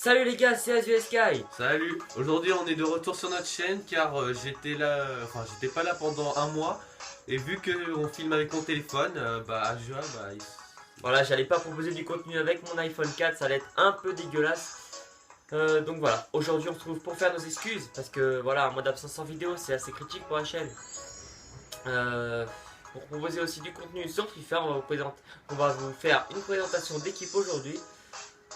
Salut les gars, c'est Azure Sky. Salut, aujourd'hui on est de retour sur notre chaîne car j'étais pas là pendant un mois et vu qu'on filme avec mon téléphone, Ajua, Voilà, j'allais pas proposer du contenu avec mon iPhone 4, ça allait être un peu dégueulasse. Donc voilà, aujourd'hui on se retrouve pour faire nos excuses parce que voilà, un mois d'absence en vidéo c'est assez critique pour la chaîne. Pour proposer aussi du contenu sur FIFA, on va vous faire une présentation d'équipe aujourd'hui.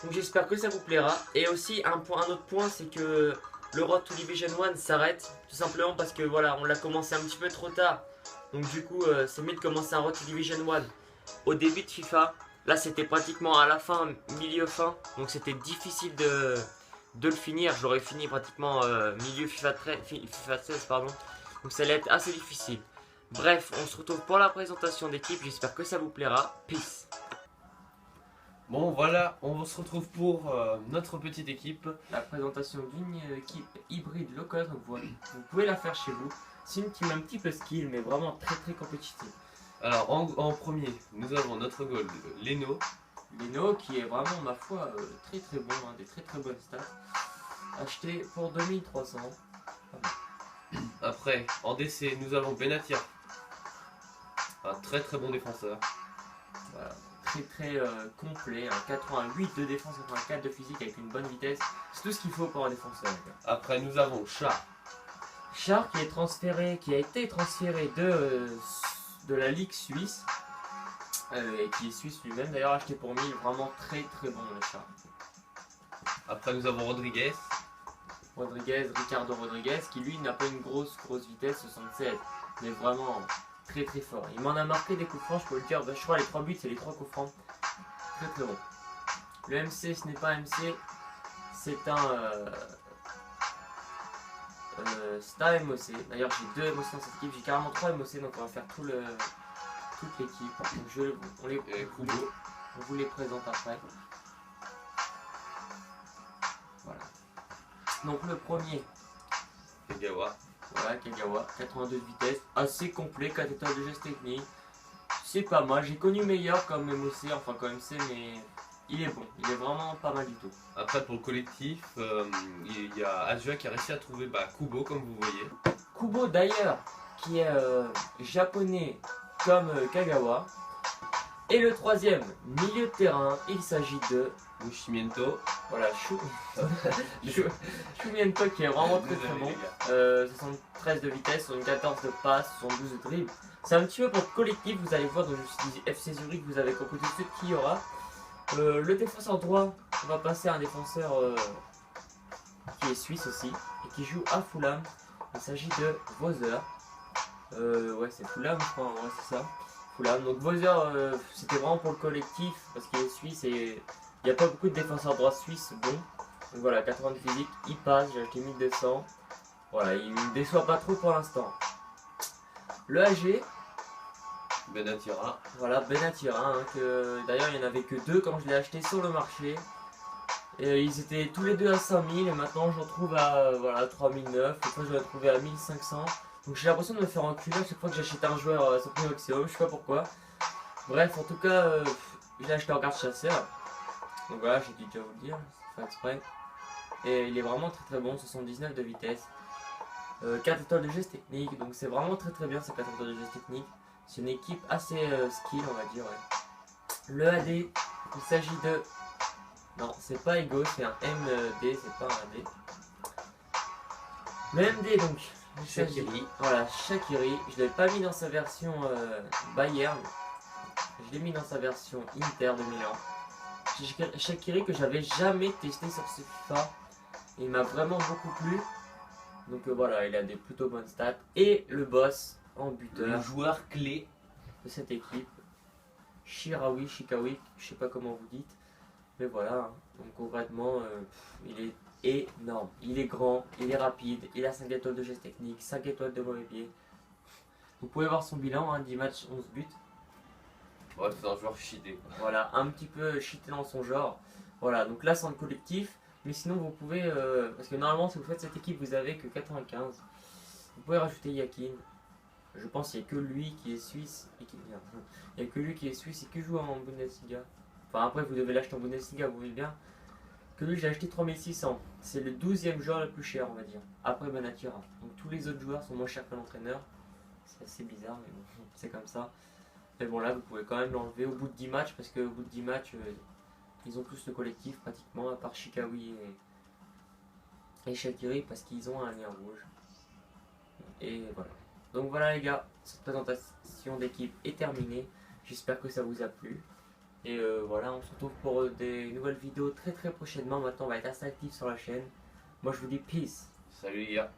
Donc j'espère que ça vous plaira. Et aussi un autre point, c'est que le Road to Division 1 s'arrête tout simplement parce que voilà, on l'a commencé un petit peu trop tard. Donc du coup, c'est mieux de commencer un Road to Division 1 au début de FIFA. Là, c'était pratiquement à la fin, milieu fin. Donc c'était difficile de le finir. J'aurais fini pratiquement milieu FIFA 16, pardon. Donc ça allait être assez difficile. Bref, on se retrouve pour la présentation d'équipe. J'espère que ça vous plaira. Peace. Bon voilà, on se retrouve pour notre petite équipe. La présentation d'une équipe hybride low-cost, donc vous pouvez la faire chez vous. C'est une team un petit peu skill, mais vraiment très très compétitive. Alors en premier, nous avons notre goal, Leno. Leno qui est vraiment, ma foi, très très bon, hein, des très très bonnes stats. Acheté pour 2300. Après, en DC, nous avons Benatia. Un très très bon défenseur. Voilà. Très complet, un 88 de défense, 84 de physique avec une bonne vitesse. C'est tout ce qu'il faut pour un défenseur. Après nous avons Char. Char qui a été transféré de la Ligue suisse. Et qui est suisse lui-même d'ailleurs, acheté pour 1000, vraiment très très bon le Char. Après nous avons Rodriguez. Ricardo Rodriguez, qui lui n'a pas une grosse vitesse, 67, mais vraiment très très fort. Il m'en a marqué des coups francs, je peux le dire, je crois les 3 buts c'est les 3 coups francs. Très très bon. Le MC ce n'est pas un MC, c'est un MOC. D'ailleurs j'ai 2 MOC dans cette équipe, j'ai carrément 3 MOC, donc on va faire toute l'équipe. Donc on vous les présente après. Voilà. Donc le premier. Kagawa. Voilà, Kagawa, 82 de vitesse, assez complet, 4 étoiles de geste technique. C'est pas mal, j'ai connu meilleur comme MOC, enfin comme MC, mais il est bon, il est vraiment pas mal du tout. Après pour le collectif, il y a Azua qui a réussi à trouver Kubo comme vous voyez. Kubo d'ailleurs, qui est japonais comme Kagawa. Et le troisième, milieu de terrain, il s'agit de Mushimiento. Voilà, Shumiento qui est vraiment très très bon. 73 de vitesse, 74 de passe, 72 de dribble. C'est un petit peu pour le collectif, vous allez voir, donc je me suis dit FC Zurich, vous avez compris tout de suite qui y aura. Le défenseur droit, on va passer à un défenseur qui est suisse aussi et qui joue à Fulham. Il s'agit de Voser. Ouais, c'est Fulham, je crois, ouais, c'est ça. Fulham. Donc Voser, c'était vraiment pour le collectif parce qu'il est suisse et il n'y a pas beaucoup de défenseurs droits suisses bons. Donc voilà, 80 de physique, il passe, j'ai acheté 1200. Voilà, il ne me déçoit pas trop pour l'instant. Le AG. Benatira. Voilà, Benatira, hein, que d'ailleurs il n'y en avait que 2 quand je l'ai acheté sur le marché. Et ils étaient tous les deux à 5000 et maintenant je retrouve à 3009. Une fois je l'ai trouvé à 1500. Donc j'ai l'impression de me faire enculer à chaque fois que j'achète un joueur à son prix maximum, je sais pas pourquoi. Bref, en tout cas, je l'ai acheté en carte chasseur. Donc voilà, j'ai dû déjà vous le dire, c'est fait exprès. Et il est vraiment très très bon, 79 de vitesse. 4 étoiles de geste technique, donc c'est vraiment très très bien ces 4 étoiles de geste technique. C'est une équipe assez skill, on va dire. Ouais. Le AD, il s'agit de... Non, c'est pas Ego, c'est un MD, c'est pas un AD. Le MD donc, Shaqiri. Voilà, Shaqiri. Je l'ai pas mis dans sa version Bayern. Je l'ai mis dans sa version Inter de Milan. Shaqiri que j'avais jamais testé sur ce FIFA. Il m'a vraiment beaucoup plu. Donc voilà, il a des plutôt bonnes stats. Et le boss en buteur. Le joueur clé de cette équipe. Shikawi, je sais pas comment vous dites. Mais voilà, hein. Donc concrètement, il est énorme. Il est grand, il est rapide, il a 5 étoiles de geste technique, 5 étoiles de mauvais pied. Vous pouvez voir son bilan, hein, 10 matchs, 11 buts. Ouais, c'est un joueur cheaté. Voilà, un petit peu cheaté dans son genre. Voilà, donc là c'est en collectif. Mais sinon vous pouvez, parce que normalement si vous faites cette équipe vous avez que 95. Vous pouvez rajouter Yakin. Je pense qu'il n'y a que lui qui est suisse et qui vient. Il n'y a que lui qui est suisse et qui joue en Bundesliga. Enfin après vous devez l'acheter en Bundesliga, vous voyez bien. que lui, j'ai acheté 3600. C'est le 12e joueur le plus cher, on va dire, après Banakira. Donc tous les autres joueurs sont moins chers que l'entraîneur. C'est assez bizarre, mais bon, c'est comme ça. Mais bon, là, vous pouvez quand même l'enlever au bout de 10 matchs, parce qu'au bout de 10 matchs, ils ont tous le collectif pratiquement, à part Shikawi et Shakiri, parce qu'ils ont un lien rouge. Et voilà. Donc voilà les gars, cette présentation d'équipe est terminée. J'espère que ça vous a plu. Et voilà, on se retrouve pour des nouvelles vidéos très très prochainement. Maintenant, on va être assez actif sur la chaîne. Moi, je vous dis peace. Salut les gars.